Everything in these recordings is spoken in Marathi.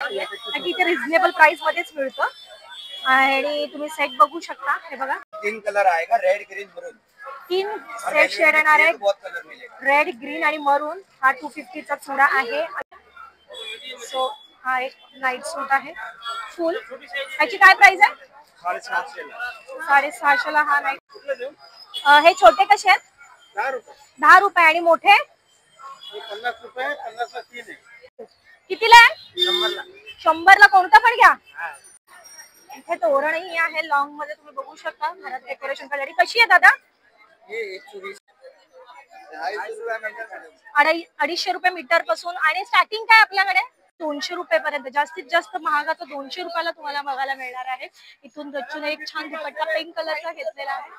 इथे रिझनेबल प्राइस मध्येच मिळतं आणि तुम्ही सेट बघू शकता. हे बघा 3 कलर आएगा, रेड ग्रीन मरून. 3 सेट शेड येणार आहे, रेड ग्रीन आणि मरून. हा 250 चा चुडा आहे. सो हा एक नाईट सूट आहे फुल. याची काय प्राइस आहे? 650 ला हा नाईट. हे छोटे कसे आहेत? 10 रुपये आणि मोठे 50 रुपये. 50 ला 3 आहे. कितीला आहे? 100 ला. कोणता पण घ्या. इथे तोरणही आहे लॉंग मध्ये, तुम्ही बघू शकता. घरात डेकोरेशन करण्यासाठी. कशी आहे दादा? 250 रुपये मीटर पासून आणि स्टार्टिंग काय आपल्याकडे 200 रुपये पर्यंत. जास्तीत जास्त महागाचा 200 रुपयाला तुम्हाला बघायला मिळणार आहे. इथून गच्चून एक छान दुपट्टा पिंक कलरचा घेतलेला आहे.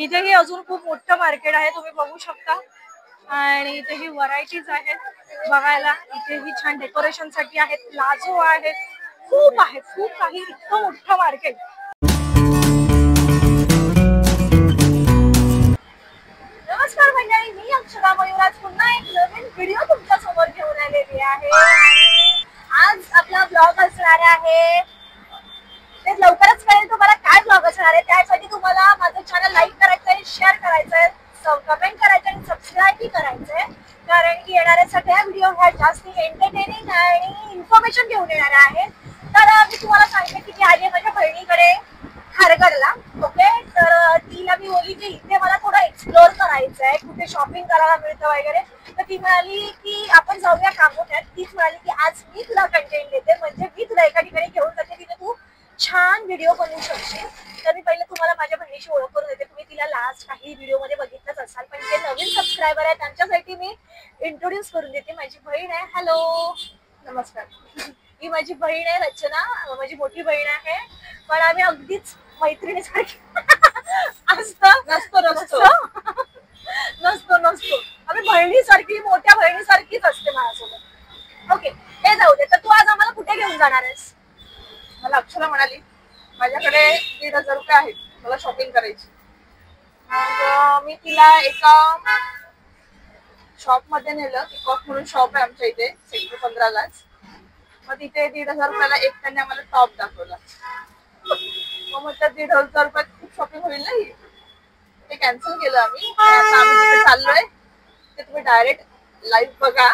इथेही अजून खूप मोठं मार्केट आहे, तुम्ही बघू शकता. आणि इथेही व्हरायटीज आहेत बघायला. इथेही छान डेकोरेशन साठी आहेत, प्लाझो आहेत, खूप आहे, खूप काही. इतकं मोठं मार्केट. नमस्कार मंडळी, मी अक्षरा मयुराज पुन्हा एक नवीन व्हिडिओ तुमच्या समोर घेऊन आलेली आहे. आज आपला ब्लॉग असणार आहे, ते लवकरच कळेल तुम्हाला काय ब्लॉग असणार आहे. त्यासाठी तुम्हाला माझं चॅनल लाईक करायचं आहे, शेअर करायचं आहे, कमेंट करायचं आणि सबस्क्राईब करायचंय. कारण की येणाऱ्या सगळ्या व्हिडिओ ह्या जास्ती एंटरटेनिंग आणि इन्फॉर्मेशन घेऊन येणार आहेत. तर मी तुम्हाला सांगते की आली माझ्या बहिणीकडे खारघरला. ओके, तर तिला मी बोलली की इथे मला थोडं एक्सप्लोर करायचं आहे, कुठे शॉपिंग करायला मिळतं वगैरे. तर ती म्हणाली की आपण जाऊया कामोठ्यात. तीच म्हणाली की आज मी तुला कंटेंट देते, म्हणजे मी तुला एका ठिकाणी घेऊन जाते तिथे तू छान व्हिडिओ बनवू शकशील. तर मी पहिले तुम्हाला माझ्या बहिणीशी ओळख करून देते. तुम्ही तिला लास्ट काही व्हिडिओ मध्ये बघितलंच असाल, पण जे नवीन सबस्क्रायबर आहे त्यांच्यासाठी मी इंट्रोड्यूस करून देते. माझी बहीण आहे. हॅलो, नमस्कार. ही माझी बहीण आहे रचना, माझी मोठी बहीण आहे. पण आम्ही अगदीच मैत्रिणीसारखी नसतो. आम्ही बहिणीसारखी, मोठ्या बहिणीसारखीच असते माझ्यासोबत. ओके, हे जाऊ दे. तर तू आज आम्हाला कुठे घेऊन जाणार आहेस? मला अक्षरा म्हणाली माझ्याकडे 1,500 रुपये आहेत, मला शॉपिंग करायची. मग मी तिला एका शॉप मध्ये नेलं. पिकॉक म्हणून शॉप आहे आमच्या इथे सेक्टर 15लाच. मग तिथे 1,500 रुपयाला एक त्यांनी आम्हाला टॉप दाखवला. मग म्हटलं 1,500 रुपयात खूप शॉपिंग होईल नाही, ते कॅन्सल केलं आम्ही. आता आम्ही तिथे चाललोय, ते तुम्ही डायरेक्ट लाईव्ह बघा,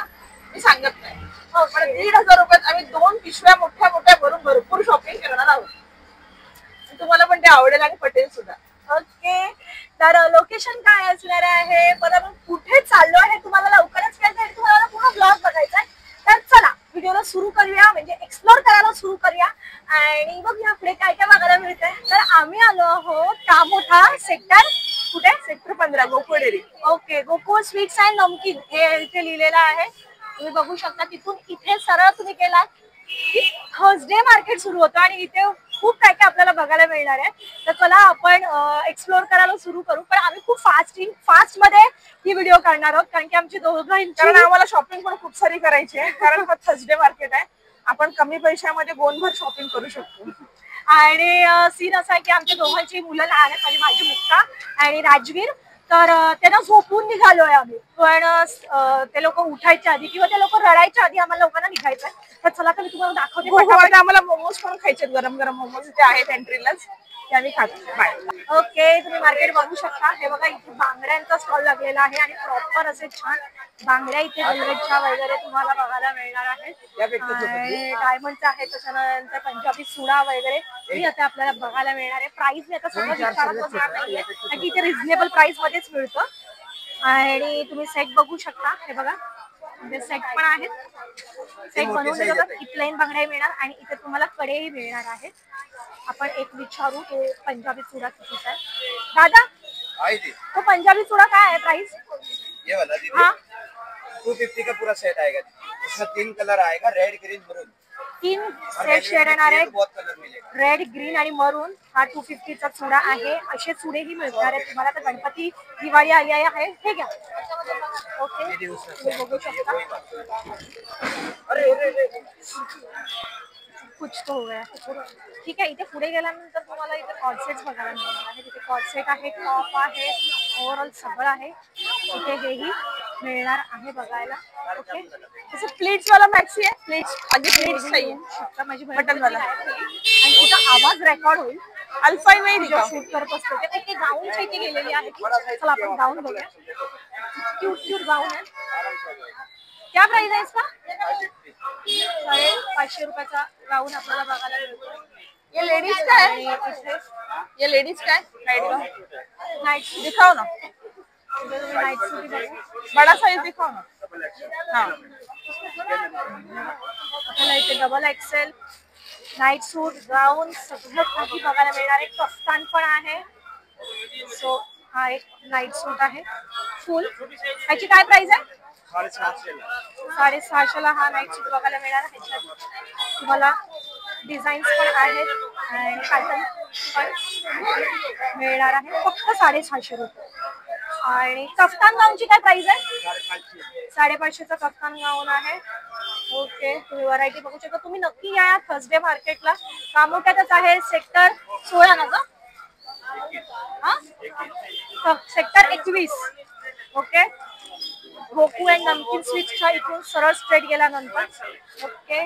मी सांगत नाही. पण 1,500 रुपयात आम्ही 2 पिशव्या मोठ्या मोठ्या भरून भरपूर शॉपिंग करणार आहोत. तुम्हाला पण ते आवडेल आणि पटेल सुद्धा. ओके, तर लोकेशन काय असणार आहे, परत कुठे चाललो आहे तुम्हाला लवकरच कळेल. तुम्हाला पूर्ण ब्लॉग बघायचा आहे. तर चला व्हिडिओला सुरू करूया, म्हणजे एक्सप्लोर करायला सुरू करूया आणि बघूया पुढे काय काय बघायला मिळतंय. तर आम्ही आलो आहोत कामोठा सेक्टर, कुठे? Sector 15 Gokul dairy. Okay, Gokul sweets and नमकीन हे इथे लिहिलेलं आहे, तुम्ही बघू शकता. तिथून इथे सरळ तुम्ही गेलात की थर्सडे मार्केट सुरू होतं आणि इथे खूप काय काय आपल्याला बघायला मिळणार आहे. तर चला आपण एक्सप्लोर करायला सुरू करू. पण आम्ही खूप फास्ट मध्ये ही व्हिडिओ करणार आहोत, कारण की आमची दोघांची, कारण आम्हाला शॉपिंग पण खूप सारी करायची आहे. कारण हा थर्सडे मार्केट आहे, आपण कमी पैशामध्ये गोनभर शॉपिंग करू शकतो. आणि सीन असा आहे की आमच्या दोघांची मुलं लहान आहेत, म्हणजे माझी मुक्ता आणि राजवीर. तर त्यांना झोपून निघालोय आम्ही, पण ते लोक उठायच्या आधी किंवा ते लोक रडायच्या आधी आम्हाला लोकांना निघायचंय. तर चला तर मी तुम्हाला दाखवते. आम्हाला मोमोज पण खायचे, गरम गरम मोमोज इथे आहेत एंट्रीलाच, ते आम्ही खातो. ओके, तुम्ही मार्केट बघू शकता. हे बघा, इथे बांगड्यांचा स्टॉल लागलेला आहे आणि प्रॉपर असे छान बांगड्या इथे वेलवेटच्या वगैरे तुम्हाला बघायला मिळणार आहेत. डायमंडचा आहे, त्याच्यानंतर पंजाबी सुडा वगैरे ही आता आपल्याला बघायला मिळणार आहे. प्राइस मी आता सगळं विचारत बसणार नाहीये, कारण की इथे रिझनेबल प्राइस मध्येच मिळतं. आणि तुम्ही सेट बघू शकता. हे बघा, सेट पण आहेत, सेट बनवून देतात. ही प्लेन बांगड्या मिळणार आणि इथे तुम्हाला कडेही मिळणार आहेत. आपण एक विचारू, तो पंजाबी चूड़ा कितीचा आहे दादा? तो पंजाबी चूड़ा काय है प्राइस? ये वाला दीदी, हाँ 250 का पूरा सेट आएगा. इसमें 3 कलर आएगा, रेड ग्रीन मरून. 3 सेट शेड येणार आहे, बहुत कलर मिलेगा, रेड ग्रीन आणि मरून. हा 250 चा चूड़ा आहे. असे चुडेही मिळणार आहेत तुम्हाला. तर गणपती दिवाळी आली आहे, हे घ्या. ओके, तुम्ही बघू शकता. कुछ तो हो गया. ठीक आहे, इथे पुढे गेल्यानंतर तुम्हाला इथे कॉर्सेट्स बघायला मिळणार आहे. तिथे कॉर्सेट आहे, टॉप आहे, ओव्हरऑल सगळं आहे. इथे हेही मिळणार आहे बघायला. ओके, जसं प्लीट्स वाला मॅक्सी आहे, प्लीट्स आधी प्लीट्स चाहिए आता माझी बटन वाला आणि तिचा आवाज रेकॉर्ड होईल. अल्फाई में ही दिखाओ. शूट करत असतो ते काही गाऊनच्या इथे गेलेली आहे ती. चला आपण गाऊन बघूया. क्यूट क्यूट गाऊन आहे. क्या प्राइस आहे इसका? 550 रुपयाचा गाऊन आपल्याला बघायला मिळतो. ये लेडीज का है, ये लेडीज का है. नाईट दिखाओ ना, नाईट सूट बड़ा साइज दिखाओ ना. हाँ आपल्याला इथे डबल एक्सेल नाईट सूट गाऊन सगळं काही बघायला मिळणार आहे. कफ्तान पण आहे. सो हा एक नाईट सूट आहे फुल. ह्याची काय प्राइस आहे? 650ला हा नाईट सूट बघायला मिळणार आहे. ह्याच्यात तुम्हाला डिझाईन्स पण आहेत आणि पॅटर्न पण मिळणार आहे. फक्त 650 रुपये. आणि कफ्तान गाऊनची काय प्राइस आहे? 550चा कफ्तान गाऊन आहे. ओके, तुम्ही व्हरायटी बघू शकता. तुम्ही नक्की या थर्सडे मार्केटला. कामोट्यातच आहे, सेक्टर 16 ना ग? सेक्टर 21. ओके, गोकू अँड नमकीन स्वीट्सच्या इथून सरळ स्ट्रेट गेल्यानंतर. ओके,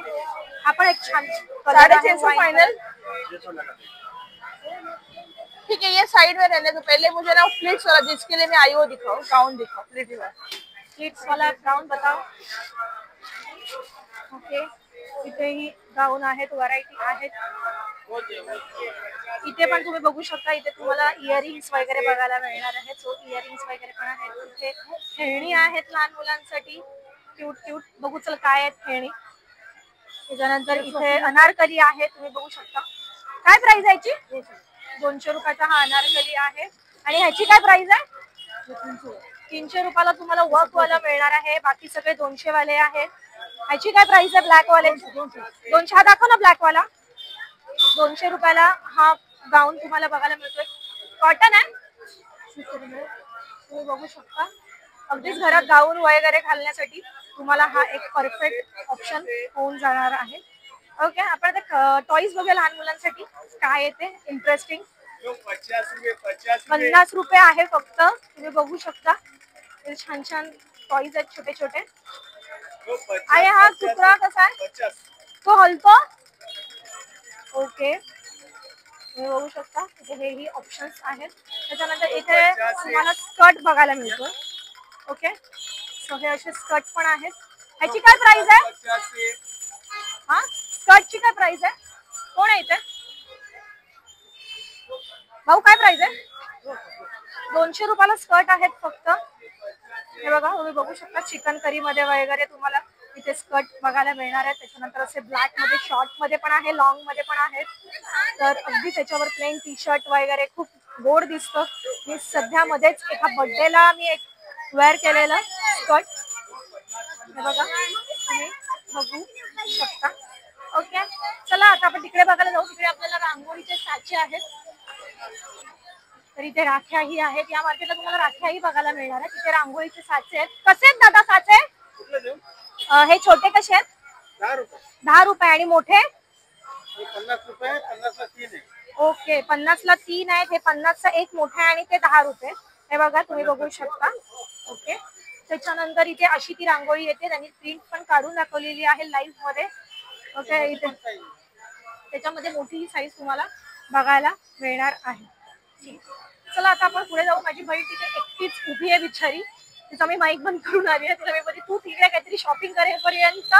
हा पण एक छान कलर आहे. 650 फाइनल. ठीक है, ये साइड में रहने दो. पहले मुझे ना प्लीट्स वाला जिसके लिए मैं आई वो दिखाओ, गाउन दिखाओ. प्लीट्स वाला गाउन बताओ. ओके, इथेही गाऊन आहेत, व्हरायटी आहेत. इथे पण तुम्ही बघू शकता. इथे तुम्हाला इयरिंग्स वगैरे बघायला मिळणार आहेत. सो इयरिंग्स वगैरे पण आहेत. इथे खेळणी आहेत लहान मुलांसाठी, क्यूट क्यूट. बघू चल काय आहेत खेळणी. त्याच्यानंतर इथे अनारकली आहे, तुम्ही बघू शकता. काय प्राइस आहे याची? 200 रुपयाचा हा अनारकली आहे. आणि ह्याची काय प्राइस आहे? 300 रुपयाला तुम्हाला वर्क वाला मिळणार आहे. बाकी सगळे 200 वाले आहेत. ह्याची काय प्राइस आहे? ब्लॅक वाले 200. हा दाखव ना ब्लॅक वाला. 200 रुपयाला हा गाऊन तुम्हाला बघायला मिळतोय. कॉटन आहे, तुम्ही बघू शकता. अगदीच घरात गाऊन वगैरे घालण्यासाठी तुम्हाला हा एक परफेक्ट ऑप्शन होऊन जाणार आहे. ओके, आपण आता टॉईज बघूया लहान मुलांसाठी काय येते इंटरेस्टिंग. 50 रुपये आहे फक्त. तुम्ही बघू शकता छान छान टॉईज आहेत छोटे छोटे. आणि हा कुत्रा कसा आहे? तो हलतो. ओके, तुम्ही बघू शकता इथे हेही ऑप्शन्स आहेत. त्याच्यानंतर इथे तुम्हाला स्कर्ट बघायला मिळतो. ओके, सो हे असे स्कर्ट पण आहेत. ह्याची काय प्राइस आहे? हा, स्कर्टची काय प्राइस आहे? कोण आहे इथे? भाऊ काय प्राइस आहे? 200 रुपयाला स्कर्ट आहेत फक्त. हे बघा, तुम्ही बघू शकता चिकन करी मध्ये वगैरे तुम्हाला इथे स्कर्ट बघायला मिळणार आहे. त्याच्यानंतर असे ब्लॅक मध्ये, शॉर्ट मध्ये पण आहे, लॉंग मध्ये पण आहेत. तर अगदी त्याच्यावर प्लेन टी शर्ट वगैरे खूप गोड दिसतं. मी सध्या मध्येच एका बर्थडेला मी एक वेअर केलेलं स्कर्ट. हे बघा, तुम्ही बघू शकता. ओके, चला आता आपण तिकडे बघायला जाऊ. तिकडे आपल्याला रांगोळीचे साचे आहेत. तर इथे राख्याही आहेत. या मार्केटला तुम्हाला राख्याही बघायला मिळणार आहे. तिथे रांगोळीचे साचे आहेत. कसे आहेत दादा साचे? हे छोटे कसे आहेत? 10 रुपये. आणि मोठे? 50 रुपये. 50ला 3 आहे. ओके, 50ला 3 आहेत. हे 50चा एक मोठा आहे आणि ते 10 रुपये. हे बघा, तुम्ही बघू शकता. ओके, त्याच्यानंतर इथे अशी ती रांगोळी येते. त्यांनी प्रिंट पण काढून दाखवलेली आहे लाईव्ह मध्ये. ओके, इथे त्याच्यामध्ये मोठी साईज तुम्हाला बघायला मिळणार आहे. चला आता आपण पुढे जाऊ. माझी बहीण तिथे एकटीच उभी आहे बिचारी. तिचा मी माईक बंद करून आली आहे. तिला मी बोलते तू तिकडे काहीतरी शॉपिंग करेपर्यंत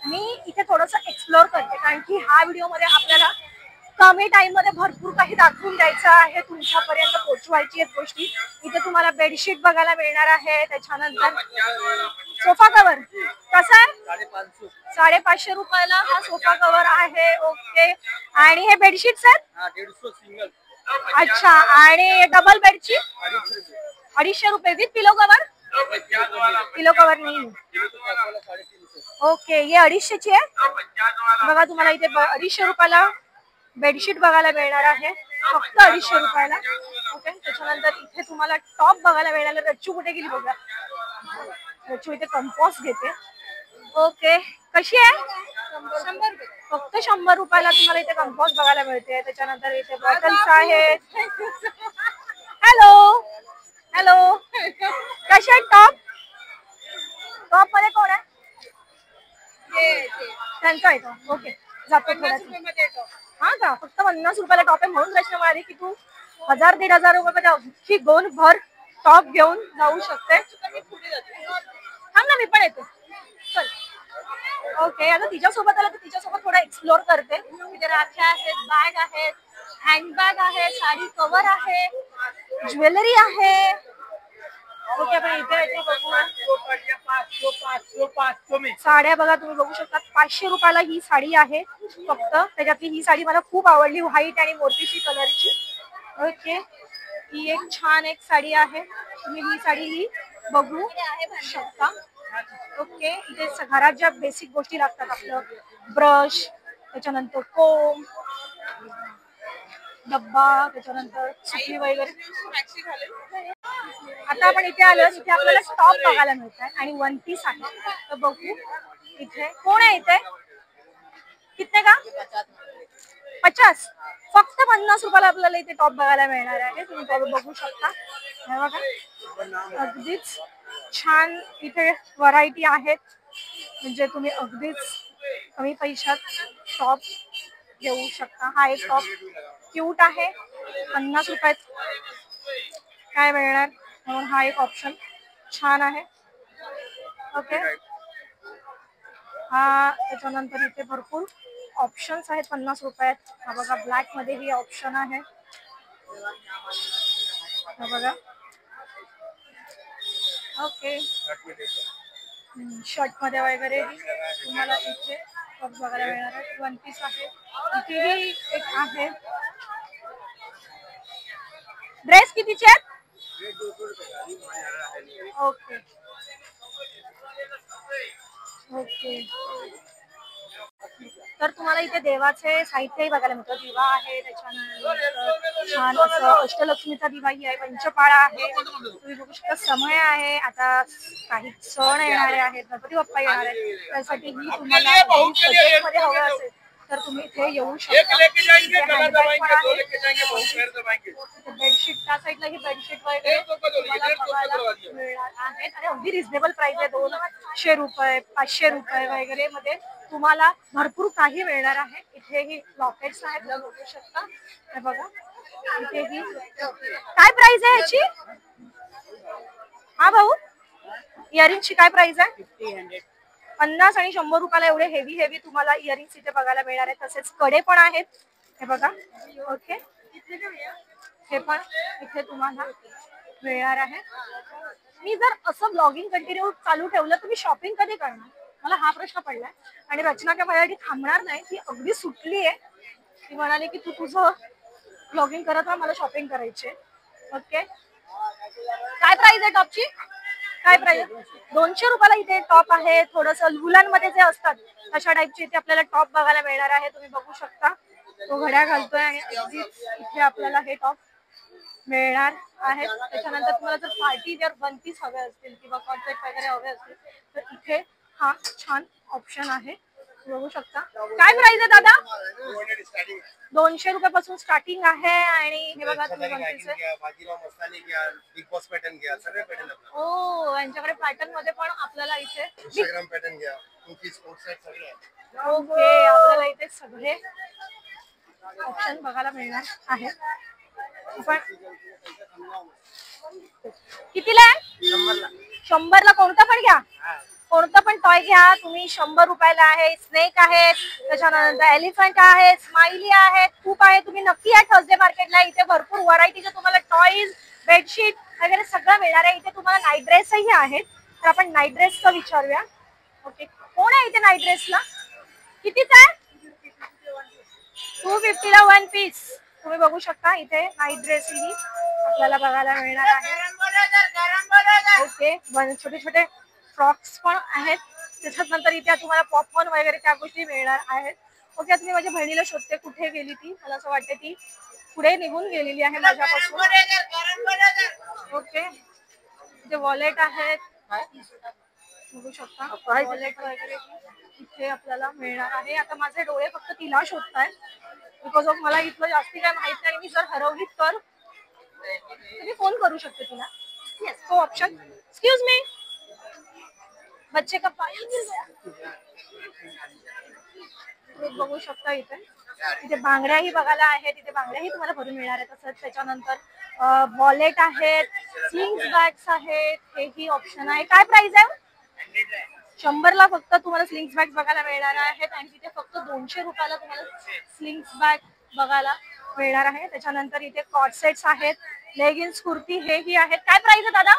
मी इथे थोडंसं एक्सप्लोर करते. कारण की हा व्हिडिओ मध्ये आपल्याला कमी टाइम मध्ये भरपूर काही दाखवून द्यायचं आहे. तुमच्यापर्यंत पोहोचवायची आहेत गोष्टी. इथे तुम्हाला बेडशीट बघायला मिळणार आहे. त्याच्यानंतर सोफा कव्हर कसा आहे? 550 रुपयाला हा सोफा कव्हर आहे. ओके, आणि हे बेडशीट्स आहेत? 150 सिंगल. अच्छा, आणि डबल बेडची 250 रुपये with pillow cover? Pillow cover नाही. ओके, ये 250ची आहे. बघा, तुम्हाला इथे 250 रुपयाला बेडशीट बघायला मिळणार आहे. फक्त 250 रुपयाला. ओके, त्याच्यानंतर इथे तुम्हाला टॉप बघायला मिळणार. रच्चू कुठे गेली बघा. रच्चू इथे कंपोस्ट घेते. ओके, कशी आहे? 100 रुपये. फक्त 100 रुपयाला तुम्हाला इथे कंपोस्ट बघायला मिळते. त्याच्यानंतर इथे बॉटल्स आहेत. हॅलो हॅलो, कसे आहेत टॉप? टॉप मध्ये कोण आहे? त्यांचा येतो. ओके जातो थोडा. हा का? फक्त 50 रुपयाला टॉप आहे म्हणून रचना म्हणाली की तू 1000-1500 रुपये अख्खी गोल भर टॉप घेऊन जाऊ शकते. थांब ना मी पण येते. चल. ओके आता तिच्यासोबत आलं तर तिच्यासोबत थोडा एक्सप्लोर करते. तिथे राख्या आहेत, बॅग आहेत, हँडबॅग आहे, साडी कव्हर आहे, ज्वेलरी आहे. ओके आपण इथे बघूया. साड्या बघा तुम्ही बघू शकता 500 रुपयाला ही साडी आहे फक्त. त्याच्यातली ही साडी मला खूप आवडली, व्हाईट आणि मोतीची कलरची. ओके ही एक छान एक साडी आहे. तुम्ही ही साडी ही बघू शकता. ओके इथे घरात ज्या बेसिक गोष्टी लागतात आपलं ब्रश, त्याच्यानंतर कोम, डब्बा, त्याच्यानंतर सुटली वगैरे. आता आपण इथे आलो, इथे आपल्याला टॉप बघायला मिळतात आणि वन पीस आहे. तर बघू इथे कोण आहे. इथे कितने का? 50. फक्त 50 रुपयाला आपल्याला इथे टॉप बघायला मिळणार आहे. तुम्ही बघू शकता. हे बघा अगदीच छान इथे व्हरायटी आहेत. म्हणजे तुम्ही अगदीच कमी पैशात टॉप घेऊ शकता. हा एक टॉप क्यूट आहे, 50 रुपयात काय मिळणार म्हणून हा एक ऑप्शन छान आहे. ओके हा त्याच्यानंतर इथे भरपूर ऑप्शन्स आहेत 50 रुपयात. हा बघा ब्लॅक मध्ये ही ऑप्शन आहे. हा बघा ओके शर्ट मध्ये वगैरे तुम्हाला इथे बघायला मिळणार आहे. वन पीस आहे, इथेही एक आहे. ड्रेस कितीचे आहेत? ओके ओके तर तुम्हाला इथे देवाचे साहित्यही बघायला मिळतं. दिवा आहे, त्याच्यानंतर छान असं अष्टलक्ष्मीचा दिवाही आहे, पंचपाळा आहे. तुम्ही बघू शकता समय आहे. आता काही सण येणारे आहेत, गणपती बाप्पा येणार आहेत, त्यासाठी ही तुम्हाला मध्ये हवं असेल तर तुम्ही इथे येऊ शकता. बेडशीट त्या साईडला ही बेडशीट वगैरे मिळणार आहेत आणि अगदी रिझनेबल प्राइस आहे. 200 रुपये 500 रुपये वगैरे मध्ये तुम्हाला भरपूर काही मिळणार आहे. इथे ही लॉकेट्स आहेत बघू शकता. हे बघा इथे ही काय प्राइस आहे याची? हा भाऊ इयरिंगची काय प्राइस आहे? 50 आणि 100 रुपयाला एवढे हेवी तुम्हाला इयरिंग्स इथे बघायला मिळणार आहेत. तसेच कडे पण आहेत. हे बघा ओके हे पण इथे तुम्हाला मिळणार आहे. मी जर असं ब्लॉगिंग कंटिन्यू चालू ठेवलं तर मी शॉपिंग कधी करणार? मला हा प्रश्न पडलाय. आणि रचना काय माझ्यासाठी थांबणार नाही. ती अगदी सुटली आहे. ती म्हणाली की तू तुझं ब्लॉगिंग करत राहा, मला शॉपिंग करायची. ओके काय प्राइस आहे टॉपची? काय प्राइस? 200 रुपयाला इथे टॉप आहे. थोडस लुलांमध्ये जे असतात अशा टाईपचे इथे आपल्याला टॉप बघायला मिळणार आहे. तुम्ही बघू शकता तो घड्या घालतोय आणि इथे आपल्याला हे टॉप मिळणार आहेत. त्याच्यानंतर तुम्हाला जर पार्टी वेअर वन पीस हवे असतील किंवा कॉन्सेप्ट वगैरे हवे असतील तर इथे हा छान ऑप्शन आहे. बघू शकता. काय प्राइस आहे दादा? 200 रुपयापासून स्टार्टिंग आहे. आणि हे बघा तुम्ही हो यांच्याकडे पॅटर्न मध्ये पण आपल्याला इथे ओके आपल्याला इथे सगळे ऑप्शन बघायला मिळणार आहे. पण कितीला आहे? 100ला कोणता पण घ्या, कोणता पण टॉय घ्या तुम्ही. 100 रुपयाला आहे. स्नेक आहे, त्याच्यानंतर एलिफंट आहे, स्माइली आहे, खूप आहे. तुम्ही नक्की या थर्सडे मार्केटला. इथे भरपूर व्हरायटीचे तुम्हाला टॉयज, बेडशीट वगैरे सगळं मिळणार आहे. इथे तुम्हाला नाईट ड्रेसही आहेत. तर आपण नाईट ड्रेसचं विचारूया. ओके कोण आहे इथे नाईट ड्रेसला? कितीचा आहे? 250ला वन पीस. तुम्ही बघू शकता इथे नाईट ड्रेसही आपल्याला बघायला मिळणार आहे. ओके छोटे छोटे फ्रॉक्स पण आहेत. त्याच्यात नंतर इथे तुम्हाला पॉपकॉर्न वगैरे त्या गोष्टी मिळणार आहेत. ओके आता मी माझ्या बहिणीला शोधते कुठे गेली ती. मला असं वाटते ती पुढे निघून गेलेली आहे माझ्यापासून. ओके इथे वॉलेट आहेत बघू शकता. वॉलेट वगैरे इथे आपल्याला मिळणार आहे. आता माझे डोळे फक्त तिला शोधतायत बिकॉज ऑफ मला इथलं जास्ती काय माहित नाही. मी जर हरवली तर मी फोन करू शकते तुला. येस तो ऑप्शन. एक्सक्यूज मी बच्चे का पाणी गिर गया. तुम्ही बघू शकता इथे बांगड्याही बघायला आहेत. इथे बांगड्याही तुम्हाला भरून मिळणार आहेत. तसंच त्याच्यानंतर वॉलेट आहेत, स्लिंग्स बॅग्स आहेत. हेही ऑप्शन आहे. काय प्राइस आहे? 100ला फक्त तुम्हाला स्लिंग्स बॅग बघायला मिळणार आहेत आणि तिथे फक्त 200 रुपयाला तुम्हाला स्लिंग्स बॅग बघायला मिळणार आहे. त्याच्यानंतर इथे कॉट सेट्स आहेत, लेगिन्स कुर्ती हेही आहेत. काय प्राइस आहे दादा?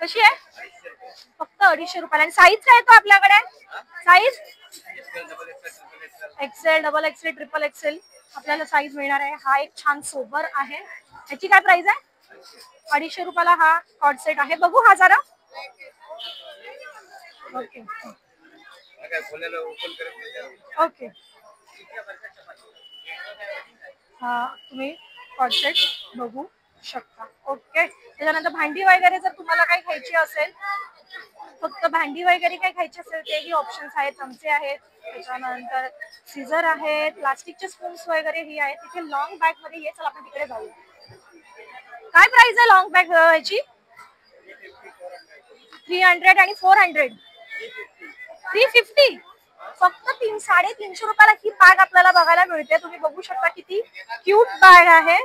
कशी आहे? फक्त 250 रुपयाला. आणि साईज काय आहे तो आपल्याकडे? Size XL, double XL, triple XL आपल्याला साईज मिळणार आहे. हा एक छान सोबर आहे. ह्याची काय प्राइस आहे? 250 रुपयाला हा कॉट सेट आहे. बघू हा जरा. Okay okay. हा तुम्ही कॉट सेट बघू शकता. ओके. त्याच्यानंतर भांडी वगैरे जर तुम्हाला काही खायची असेल, फक्त भांडी वगैरे काही खायची असेल तेही ऑप्शन्स आहेत. चमचे आहेत, त्याच्यानंतर सीझर आहेत, प्लास्टिकचे स्पून्स वगैरे ही आहेत. तिथे लॉंग बॅग मध्ये ये. चला आपण तिकडे जाऊ. काय प्राइस आहे लॉंग बॅग ह्याची? 300 आणि 400. 350. फक्त 350 रुपयाला ही बॅग आपल्याला बघायला मिळते. तुम्ही बघू शकता किती क्यूट बॅग आहे.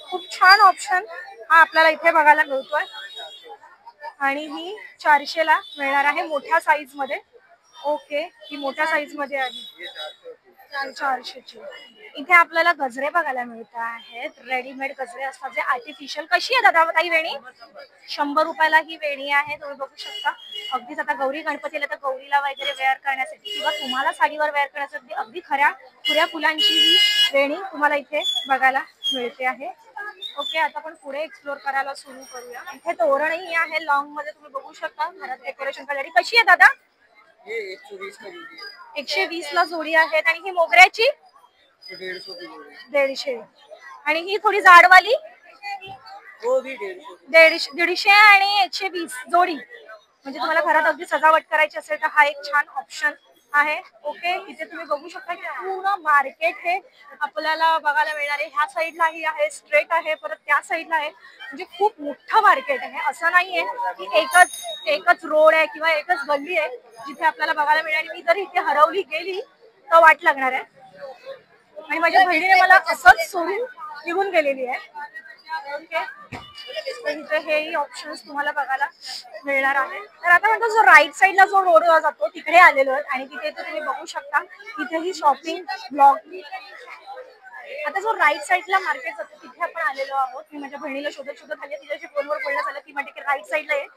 खूप छान ऑप्शन हा आपल्याला इथे बघायला मिळतोय आणि ही 400ला मिळणार आहे मोठ्या साईज मध्ये. ओके, ही मोठ्या साईज मध्ये आहे. 400ची. इथे आपल्याला गजरे बघायला मिळत आहेत. रेडीमेड गजरे असतात जे आर्टिफिशियल. कशी आहे दादा काही वेणी? 100 रुपयाला ही वेणी आहे. तुम्ही बघू शकता. अगदीच आता गौरी गणपतीला तर गौरीला वगैरे वेअर करण्यासाठी किंवा तुम्हाला साडीवर वेअर करण्यासाठी अगदी खुऱ्या फुलांची ही वेणी तुम्हाला इथे बघायला मिळते आहे. ओके, आता आपण पुढे एक्सप्लोर करायला सुरू करूया. इथे तोरणही आहे लॉंग मध्ये. तुम्ही बघू शकता घरात डेकोरेशन करण्यासाठी. कशी आहे दादा? 120 ला जोडी आहेत. आणि ही मोगऱ्याची 150. आणि ही थोडी जाडवाली 150 आणि 120 जोडी. म्हणजे तुम्हाला घरात अगदी सजावट करायची असेल तर हा एक छान ऑप्शन आहे. ओके, इथे तुम्ही बघू शकता की पूर्ण मार्केट हे आपल्याला बघायला मिळणार आहे. ह्या साईडलाही आहे, स्ट्रेट आहे, परत त्या साईडला आहे. म्हणजे खूप मोठं मार्केट आहे. असं नाहीये की एकच रोड आहे किंवा एकच गल्ली आहे जिथे आपल्याला बघायला मिळणार. मी जर इथे हरवली गेली तर वाट लागणार आहे. आणि माझ्या बहिणीने मला असंच सोडून निघून गेलेली आहे. ओके, इथे हेही ऑप्शन्स तुम्हाला बघायला मिळणार आहे. तर आता म्हणतो जो राईट साईडला जो रोड जातो तिकडे आलेलो आहे आणि तिथे तुम्ही बघू शकता इथेही शॉपिंग ब्लॉग. आता जो राईट साईडला मार्केट जातो तिथे आपण आलेलो आहोत. मी माझ्या बहिणीला शोधत आली. तिच्याशी फोनवर बोलणं झालं. ती म्हणते की राईट साईडला आहे.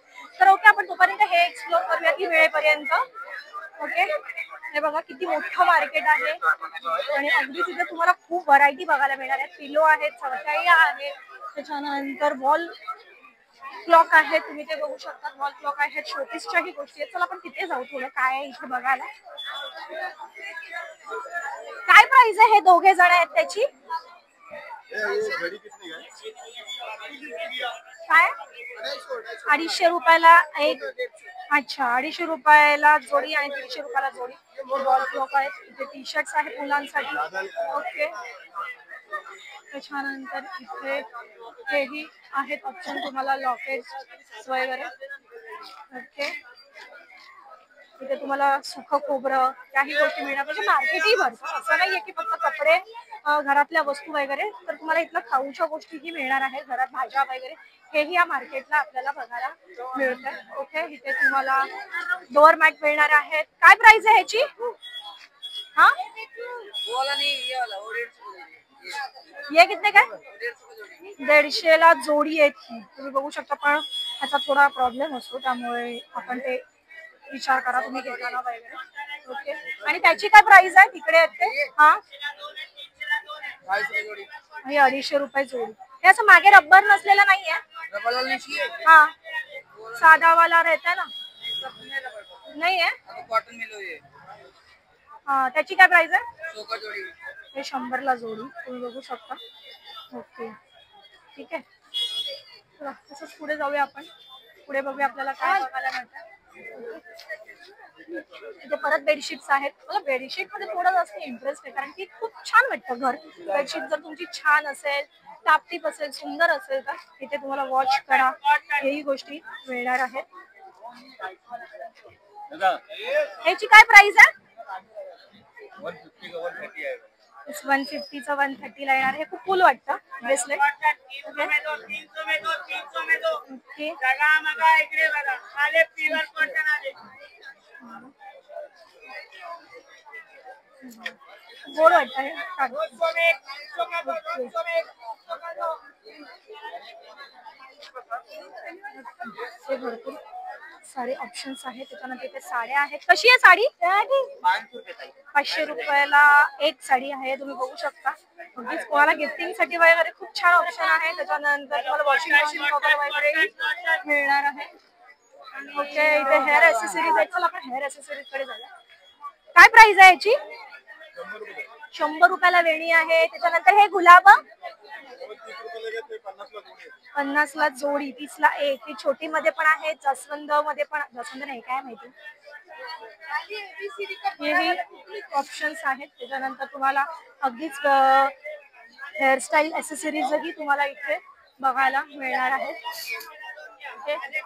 तर ओके, आपण तोपर्यंत हे एक्सप्लोर करूया की वेळेपर्यंत. ओके, हे बघा किती मोठं मार्केट आहे आणि अगदी तिथे तुम्हाला खूप व्हरायटी बघायला मिळणार आहे. पिलो आहेत, चवताळ्या आहेत, त्याच्यानंतर वॉल क्लॉक आहे. तुम्ही ते बघू शकता. वॉल क्लॉक आहेत, शोपीसच्याही गोष्टी आहेत. चला आपण तिथे जाऊ. थोडं काय आहे इथे बघायला. काय प्राइस आहे हे दोघे जण आहेत त्याची? काय? 250 रुपयाला एक. अच्छा, 250 रुपयाला जोडी आणि 150 रुपयाला जोडी. वॉल क्लॉक आहेत. इथे टी शर्ट्स आहेत मुलांसाठी. ओके, त्याच्यानंतर इथे हेही आहेत ऑप्शन तुम्हाला लॉकेट्स वगैरे. ओके, इथे तुम्हाला सुख खोबरं काही गोष्टी मिळणार. म्हणजे मार्केटही भरतं. असं नाहीये की फक्त कपडे, घरातल्या वस्तू वगैरे. तर तुम्हाला इथलं खाऊच्या गोष्टीही मिळणार आहेत. घरात भाज्या वगैरे हेही या मार्केटला आपल्याला बघायला मिळतं. ओके, इथे तुम्हाला डोअर मॅट मिळणार आहेत. काय प्राइस आहे ह्याची? हा, ये कितने काय? 150ला जोडी आहेत ही. तुम्ही बघू शकता. पण ह्याचा थोडा प्रॉब्लेम असतो त्यामुळे आपण ते विचार करा तुम्ही घेताना वगैरे. ओके, आणि त्याची काय प्राइस आहे तिकडे आहेत ते? हा, 250 रुपये जोडी. हे असं मागे रब्बर नसलेला नाहीये? हा, साधा वाला रहता ना? नाही आहे. हा, त्याची काय प्राइस आहे? हे 100ला जोडी. तुम्ही बघू शकता. ओके, ठीक आहे. चला तसंच पुढे जाऊया आपण. पुढे बघूया आपल्याला काय बघायला मिळतं. इथे परत बेडशीट्स आहेत. मला बेडशीट मध्ये थोडं जास्त इंटरेस्ट आहे कारण की खूप छान वाटतं घर. बेडशीट जर तुमची छान असेल, टापटीप असेल, सुंदर असेल तर इथे तुम्हाला वॉच करा हेही गोष्टी मिळणार आहेत. याची काय प्राइस आहे? 150 का 130 आहे. 150चं 130 ला येणार. हे खूप कूल वाटतं ब्रेसलेट. ओके. गोड वाटतं हे. हे भरपूर सारे ऑप्शन्स आहेत. त्याच्यानंतर इथे साड्या आहेत. कशी आहे साडी? 500 रुपयाला एक साडी आहे. तुम्ही बघू शकता. अगदीच कोणाला गिफ्टिंग साठी वगैरे खूप छान ऑप्शन आहे. त्याच्यानंतर तुम्हाला वॉशिंग मशीन वगैरे मिळणार आहे. ओके. इथे हेअर ऍक्सेसरीज आहेत. चला आपण हेअर ऍक्सेसरीज कडे जाऊया. काय प्राइस आहे याची? 100 रुपयाला वेणी आहे. त्याच्यानंतर हे गुलाब 50 ला जोडी, 30 ला एक. ही छोटी मध्ये पण आहे, जास्वंद मध्ये पण. जास्वंद नाही, काय माहिती. हेही ऑप्शन्स आहेत. त्याच्यानंतर तुम्हाला अगदीच हेअरस्टाईल ऍक्सेसरीजही तुम्हाला इथे बघायला मिळणार आहेत.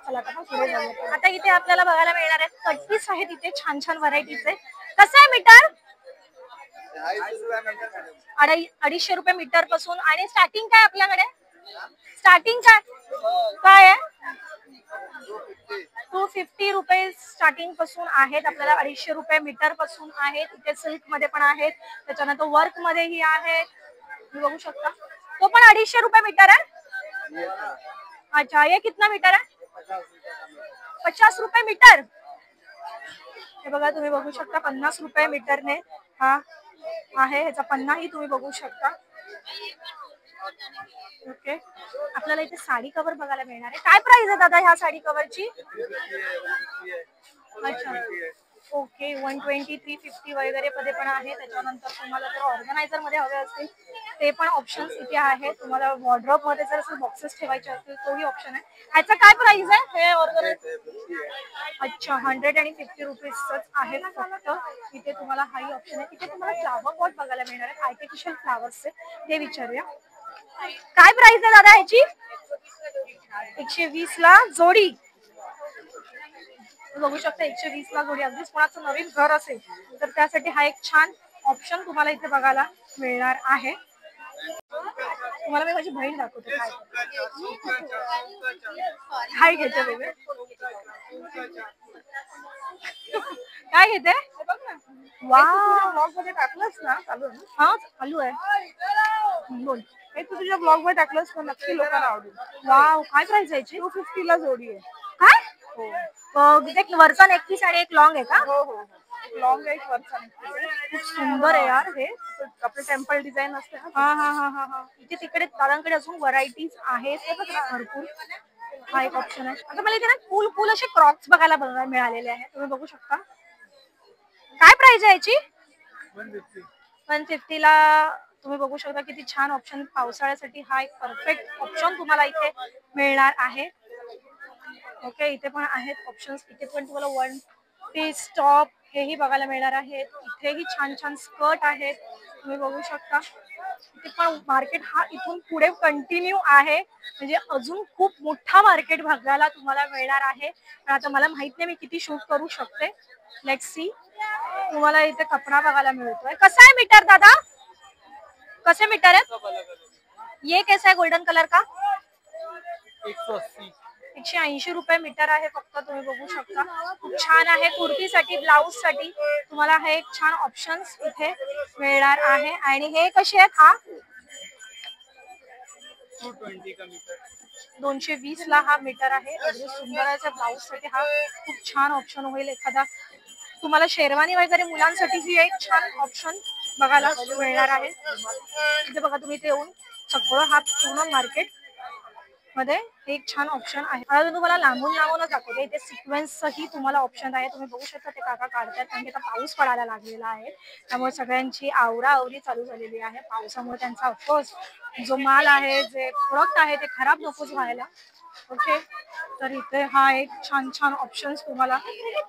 चला आता पुढे जाऊया. आता इथे आपल्याला बघायला मिळणार आहेत कटपीस आहेत इथे छान छान व्हरायटीचे. कसं आहे मीटर? 250 रुपये मीटर पासून. आणि स्टार्टिंग काय आपल्याकडे? स्टार्टिंग काय आहे? 250 रुपये स्टार्टिंग पासून आहेत आपल्याला. 250 रुपये मीटर पासून आहेत. इथे सिल्क मध्ये पण आहेत. त्याच्यानंतर वर्क मध्येही आहेत. तुम्ही बघू शकता. तो पण 250 रुपये मीटर आहे. अच्छा, ये कितना मीटर आहे? 50 रुपये मीटर. हे बघा, तुम्ही बघू शकता 50 रुपये मीटरने हा आहे. ह्याचा पन्नाही तुम्ही बघू शकता. ओके. आपल्याला इथे साडी कव्हर बघायला मिळणार आहे. काय प्राइस आहे दादा ह्या साडी कव्हरची? अच्छा, ओके. 120, 350 वगैरे मध्ये पण आहे. त्याच्यानंतर तुम्हाला जर ऑर्गनायझर मध्ये हवे असतील ते पण ऑप्शन्स इथे आहेत. तुम्हाला वॉर्डरोब मध्ये जर असेल बॉक्सेस ठेवायचे असतील तोही ऑप्शन आहे. ह्याचा काय प्राइस आहे हे ऑर्गनायझर? अच्छा, 150 रुपीजच आहे फक्त. इथे तुम्हाला हाही ऑप्शन आहे. इथे तुम्हाला फ्लावर पॉट बघायला मिळणार आहे आर्टिफिशियल फ्लावर्सचे. ते विचारूया. काय प्राइस आहे दादा ह्याची? 120 ला जोडी. बघू शकता 120 ला जोडी. अगदीच कोणाचं नवीन घर असेल तर त्यासाठी हा एक छान ऑप्शन तुम्हाला इथे बघायला मिळणार आहे. तुम्हाला मी माझी बहीण दाखवते काय घेते बेबी. काय घेते? ब्लॉग मध्ये टाकलंस ना? चालू आहे. हा चालू आहे. बोल. हे तू तुझ्या ब्लॉग मध्ये टाकलंस ना, नक्की लोकांना आवडेल. वाव, काय प्राइस आहे याची? 250 ला जोडी आहे. काय? एक वरचा नेक पीस आणि एक लॉंग आहे का? हो हो. लॉंग आहे, वरचा खूप सुंदर आहे यार हे. आपले टेम्पल डिझाईन असते ना. हा हा हा हा हा. इथे तिकडे दादांकडे अजून व्हरायटीज आहेत भरपूर. हा एक ऑप्शन आहे. आता मला इथे ना कूल असे क्रॉक्स बघायला मिळालेले आहेत. तुम्ही बघू शकता. काय प्राइस आहे याची? 150 ला. तुम्ही बघू शकता किती छान ऑप्शन. पावसाळ्यासाठी हा एक परफेक्ट ऑप्शन तुम्हाला इथे मिळणार आहे. ओके. इथे पण आहेत ऑप्शन्स. इथे पण तुम्हाला वन पीस टॉप हेही बघायला मिळणार आहेत. इथेही छान छान स्कर्ट आहेत. तुम्ही बघू शकता. इथे पण मार्केट हा इथून पुढे कंटिन्यू आहे. म्हणजे अजून खूप मोठा मार्केट बघायला तुम्हाला मिळणार आहे. पण आता मला माहित नाही मी किती शूट करू शकते. Let's see. तुम्हाला इथे कपडा बघायला मिळतोय. कसा आहे मीटर दादा? कसे मीटर है? ये कैसा है गोल्डन कलर का? 180 रुपये मीटर आहे फक्त. तुम्ही बघू शकता. खूप छान आहे. कुर्तीसाठी, ब्लाउज साठी तुम्हाला हे एक छान ऑप्शन्स इथे मिळणार आहे. आणि हे कसे आहेत? हा 220 ला हा मीटर आहे. अगदी सुंदर आहे. ब्लाउज साठी हा खूप छान ऑप्शन होईल. एखादा तुम्हाला शेरवानी वगैरे मुलांसाठी ही एक छान ऑप्शन बघायला मिळणार आहे. इथे बघा तुम्ही इथे येऊन सगळं हा पूर्ण मार्केट मध्ये एक छान ऑप्शन आहे. आता तुम्हाला लांबूनच दाखवते. इथे सिक्वेन्सही तुम्हाला ऑप्शन आहे. तुम्ही बघू शकता ते काका काढतात कारण की आता पाऊस पडायला लागलेला आहे. त्यामुळे सगळ्यांची आवराआवरी चालू झालेली आहे. पावसामुळे त्यांचा ऑफकोर्स जो माल आहे, जे प्रोडक्ट आहे ते खराब नकोच व्हायला. ओके. तर इथे हा एक छान छान ऑप्शन्स तुम्हाला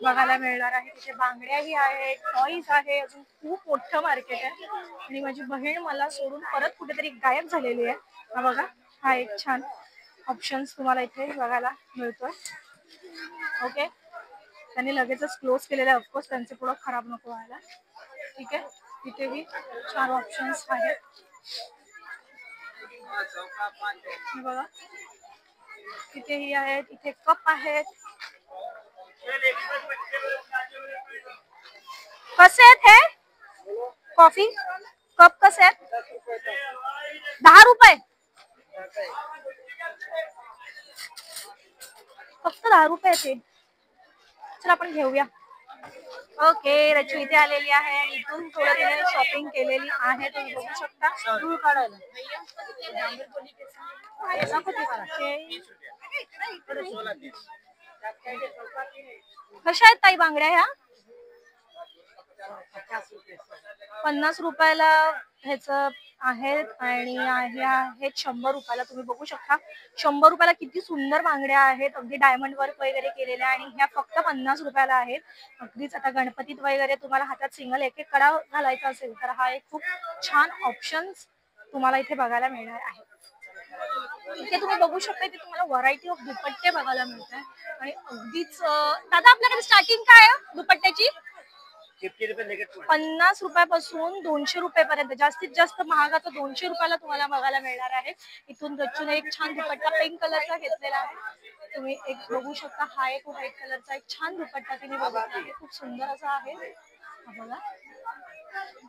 बघायला मिळणार आहे. तिथे बांगड्याही आहेत, टॉईज आहे. अजून खूप मोठं मार्केट आहे. आणि माझी बहीण मला सोडून परत कुठेतरी गायब झालेली आहे. हा बघा, हा एक छान ऑप्शन्स तुम्हाला इथे बघायला मिळतोय. ओके. त्यांनी लगेचच क्लोज केलेलं आहे. ऑफकोर्स त्यांचे प्रोडक्ट खराब नको व्हायला. ठीक आहे, तिथेही 4 ऑप्शन्स आहेत. बघा इथेही आहेत, इथे कप आहेत. कसे आहेत हे कॉफी कप? कसे आहेत? 10 रुपये, फक्त 10 रुपये ते. चला आपण घेऊया. ओके, रचू इथे आलेली आहे आणि इथून थोडं तिने शॉपिंग केलेली आहे. तुम्ही बघू शकता. कशा आहेत ताई बांगड्या ह्या? 50 रुपयाला ह्याच आहेत आणि ह्या आहेत 100 रुपयाला. तुम्ही बघू शकता 100 रुपयाला किती सुंदर बांगड्या आहेत. अगदी डायमंड वर्क वगैरे केलेल्या आणि ह्या फक्त 50 रुपयाला आहेत. अगदीच आता गणपतीत वगैरे तुम्हाला हातात सिंगल एक एक कडा घालायचा असेल तर हा एक खूप छान ऑप्शन्स तुम्हाला इथे बघायला मिळणार आहे. इथे तुम्ही बघू शकता इथे तुम्हाला व्हरायटी ऑफ दुपट्टे बघायला मिळतात आणि अगदीच दादा आपल्याकडे स्टार्टिंग काय आहे दुपट्ट्याची? 50 रुपयापासून 200 रुपयापर्यंत. जास्तीत जास्त महागाचा 200 रुपयाला तुम्हाला बघायला मिळणार आहे. इथून रचूने एक छान दुपट्टा पिंक कलरचा घेतलेला आहे. तुम्ही एक बघू शकता. हा एक व्हाईट कलरचा एक छान दुपट्टा तिने बघितला आहे. खूप सुंदर असा आहे बघा.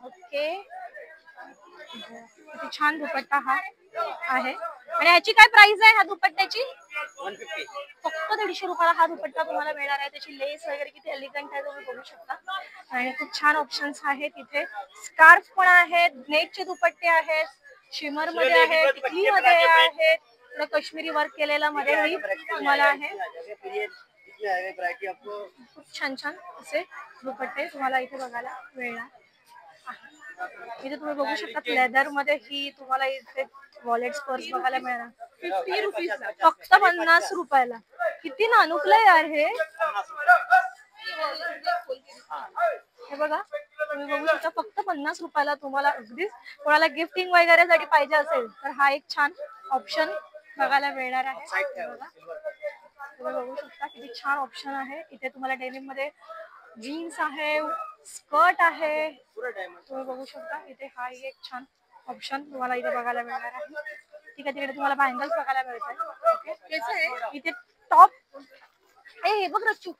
ओके, किती छान दुपट्टा हा आहे. आणि याची काय प्राइस आहे ह्या दुपट्ट्याची? 150. फक्त 150 रुपयाला हा दुपट्टा तुम्हाला मिळणार आहे. त्याची लेस वगैरे किती एलिगंट आहे तुम्ही बघू शकता. आणि खूप छान ऑप्शन्स आहेत इथे. स्कार्फ पण आहेत, नेटचे दुपट्टे आहेत, शिमर मध्ये आहेत, टिकली मध्ये आहेत, काश्मीरी वर्क केलेला मध्ये तुम्हाला आहे. खूप छान छान असे दुपट्टे तुम्हाला इथे बघायला मिळणार. इथे तुम्ही बघू शकता लेदर मध्ये ही तुम्हाला इथे वॉलेट्स पर्स बघायला मिळणार. 50 रुपीज, फक्त 50 रुपयाला. किती नानुकलं यार हे. हे बघा तुम्ही बघू शकता फक्त 50 रुपयाला तुम्हाला. अगदीच कोणाला गिफ्टिंग वगैरे साठी पाहिजे असेल तर हा एक छान ऑप्शन बघायला मिळणार आहे. तुम्ही बघू शकता किती छान ऑप्शन आहे इथे. तुम्हाला डेनिम मध्ये जीन्स आहे, स्कर्ट आहे. तुम्ही बघू शकता इथे हा एक छान ऑप्शन तुम्हाला इथे बघायला मिळणार आहे. ठीक आहे, तिकडे तुम्हाला बँगल्स बघायला मिळतात. ओके, इथे टॉप हे बघ रच्चू.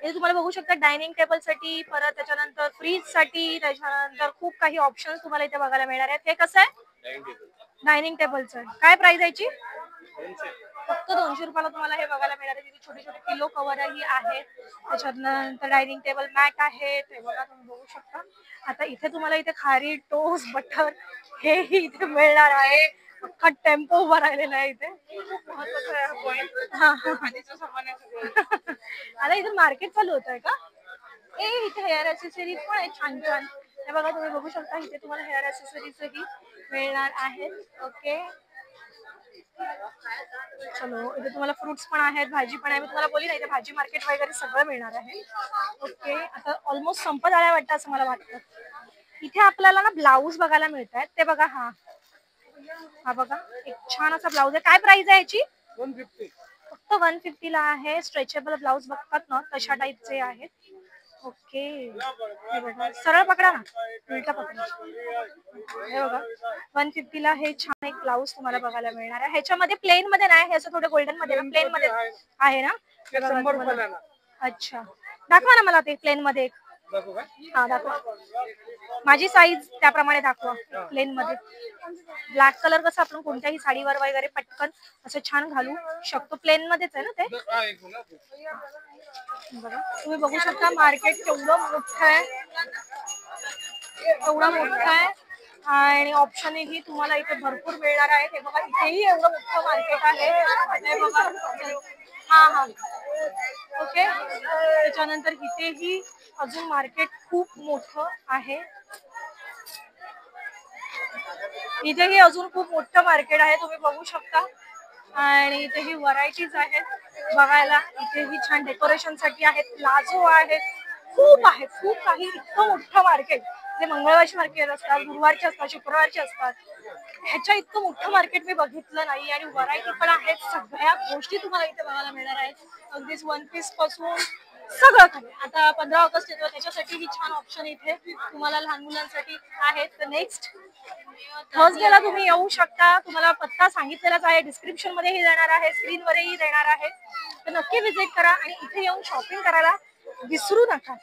इथे तुम्हाला बघू शकता डायनिंग टेबल साठी, परत त्याच्यानंतर फ्रीज साठी, त्याच्यानंतर खूप काही ऑप्शन्स तुम्हाला इथे बघायला मिळणार आहेत. हे कसं आहे डायनिंग टेबलचं? काय प्राइस याची? फक्त 200 रुपयाला तुम्हाला हे बघायला मिळणार आहे. तिथे छोटे छोटे पिलो कव्हरही आहेत. त्याच्यानंतर डायनिंग टेबल मॅट आहे ते बघा तुम्ही बघू शकता. आता इथे तुम्हाला इथे खारी, टोस्ट, बटर हेही इथे मिळणार आहे. अख्खा टेम्पो उभा राहिलेला आहे इथे. महत्वाचं आहे हा पॉइंट. आता इथे मार्केट चालू होत आहे का? इथे हेअर ऍक्सेसरीज पण आहे छान छान. हे बघा तुम्ही बघू शकता इथे तुम्हाला हेअर ऍक्सेसरीजही मिळणार आहेत. ओके, चलो इथे तुम्हाला फ्रुट्स पण आहेत, भाजी पण आहे. मी तुम्हाला बोलली ना इथे भाजी मार्केट वगैरे सगळं मिळणार आहे. ओके, आता ऑलमोस्ट संपत आल्या वाटतं असं मला वाटतं. इथे आपल्याला ना ब्लाऊज बघायला मिळत आहेत. ते बघा हा बघा एक छान असा ब्लाऊज आहे. काय प्राइस आहे याची? 150. फक्त 150 ला आहे. स्ट्रेचेबल ब्लाऊज बघतात ना तशा टाईपचे आहेत. ओके, हे बघा सरळ पकडा ना, उलटा पकडा. हे बघा 150 ला हे छान एक ब्लाऊज तुम्हाला बघायला मिळणार आहे. ह्याच्यामध्ये प्लेन मध्ये नाही, हे असं थोडं गोल्डन मध्ये प्लेन मध्ये आहे ना. अच्छा, दाखवा ना मला ते प्लेन मध्ये. हा दाखवा, माझी साईज त्याप्रमाणे दाखवा. प्लेन मध्ये ब्लॅक कलर कसं आपण कोणत्याही साडीवर वगैरे पटकन असं छान घालू शकतो. प्लेन मध्येच आहे ना ते. बघा तुम्ही बघू शकता मार्केट केवढं मोठं आहे, एवढं मोठं आहे आणि ऑप्शनही तुम्हाला इथे भरपूर मिळणार आहेत. हे बघा इथेही एवढं मोठं मार्केट आहे. हे बघा हा ओके, त्याच्यानंतर इथेही अजून मार्केट खूप मोठं आहे. इथेही अजून खूप मोठं मार्केट आहे तुम्ही बघू शकता. आणि इथेही व्हरायटीज आहेत बघायला. इथेही छान डेकोरेशन साठी आहेत, प्लाझो आहेत, खूप आहे, खूप काही. इतकं मोठं मार्केट इथे मंगळवारची मार्केट असतात, गुरुवारचे असतात, शुक्रवारचे असतात. ह्याच्या इतकं मोठं मार्केट मी बघितलं नाही आणि व्हरायटी पण आहेत. सगळ्या गोष्टी तुम्हाला इथे बघायला मिळणार आहेत. अगदीच वन पीस पासून सगळं काही. आता 15 ऑगस्ट येतो, त्याच्यासाठी ही छान ऑप्शन इथे तुम्हाला लहान मुलांसाठी आहेत. तर नेक्स्ट थर्सडेला तुम्ही येऊ शकता. तुम्हाला पत्ता सांगितलेलाच आहे, डिस्क्रिप्शन मध्येही देणार आहे, स्क्रीनवरही देणार आहे. तर नक्की विजिट करा आणि इथे येऊन शॉपिंग करायला विसरू नका.